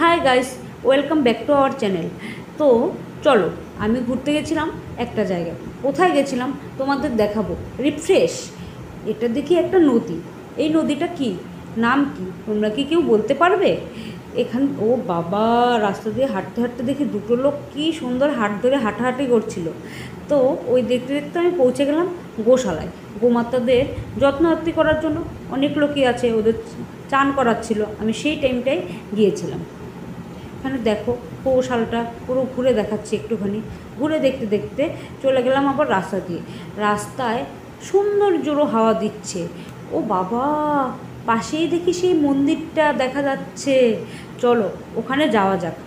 Hi guys, welcome back to our channel. তো চলো, আমি ঘুরতে গেছিলাম একটা জায়গায়। কোথায় গেছিলাম তোমাদের দেখাবো। রিফ্রেশ। এটা দেখি একটা নদী। এই নদীটা কি, নাম কি, তোমরা কি কেউ বলতে পারবে? ও বাবা, রাস্তা দিয়ে হাঁটতে হাঁটতে দেখি দুটো লোক কি সুন্দর হাত ধরে হাঁটাহাঁটি করছিল। তো ওই দেখতে দেখতে আমি পৌঁছে গেলাম গোশালায়। গোমাতাদের যত্নআত্তি করার জন্য অনেক লোকই আছে, ওদের চান করাচ্ছিল। আমি সেই টাইমটায় গিয়েছিলাম। এখানে দেখো, গোশালাটা পুরো ঘুরে দেখাচ্ছি একটুখানি। ঘুরে দেখতে দেখতে চলে গেলাম আবার রাস্তা দিয়ে। রাস্তায় সুন্দর জোরো হাওয়া দিচ্ছে। ও বাবা, পাশেই দেখি সেই মন্দিরটা দেখা যাচ্ছে। চলো ওখানে যাওয়া যাক।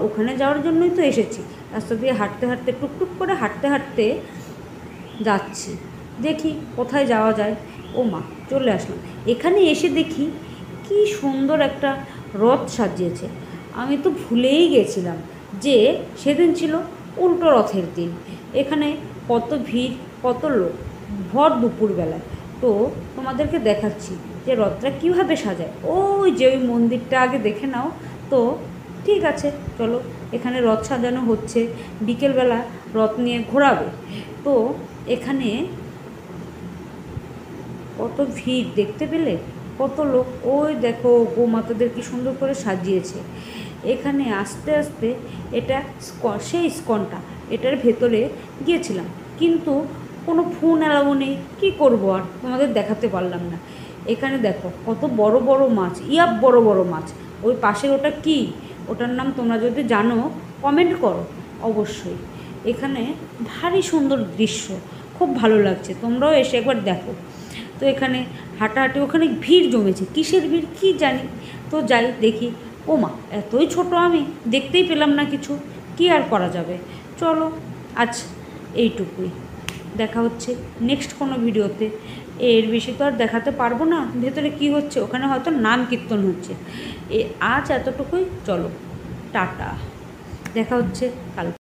ওখানে যাওয়ার জন্যই তো এসেছি। রাস্তা দিয়ে হাঁটতে হাঁটতে, টুকটুক করে হাঁটতে হাঁটতে যাচ্ছি। দেখি কোথায় যাওয়া যায়। ও মা, চলে আসলাম। এখানে এসে দেখি কি সুন্দর একটা রথ সাজিয়েছে। আমি তো ভুলেই গেছিলাম যে সেদিন ছিল উল্টো রথের দিন। এখানে কত ভিড়, কত লোক, ভর দুপুরবেলায়। তো তোমাদেরকে দেখাচ্ছি যে রথটা কীভাবে সাজায়। ওই যে ওই মন্দিরটা আগে দেখে নাও। তো ঠিক আছে, চলো। এখানে রথ সাজানো হচ্ছে, বিকেলবেলা রথ নিয়ে ঘোরাবে। তো এখানে কত ভিড় দেখতে পেলে, কত লোক। ওই দেখো গোমাতাদের কি সুন্দর করে সাজিয়েছে। এখানে আস্তে আস্তে এটা সেই ইস্কনটা, এটার ভেতরে গিয়েছিলাম, কিন্তু কোনো ফোন অ্যালাউ নেই। কী করবো, আর তোমাদের দেখাতে পারলাম না। এখানে দেখো কত বড় বড় মাছ, ইয়াব বড় বড় মাছ। ওই পাশের ওটা কি, ওটার নাম তোমরা যদি জানো কমেন্ট করো অবশ্যই। এখানে ভারী সুন্দর দৃশ্য, খুব ভালো লাগছে, তোমরাও এসে একবার দেখো। তো এখানে হাঁটাহাঁটি, ওখানে ভিড় জমেছে, কিসের ভিড় কি জানি। তো যাই দেখি। ও মা, এতই ছোট আমি, দেখতেই পেলাম না কিছু। কি আর করা যাবে, চলো আজ এইটুকুই। দেখা হচ্ছে নেক্সট কোনো ভিডিওতে। এর বেশি তো আর দেখাতে পারবো না ভেতরে কি হচ্ছে। ওখানে হয়তো নাম কীর্তন হচ্ছে। আজ এতটুকুই, চলো টাটা। দেখা হচ্ছে কাল।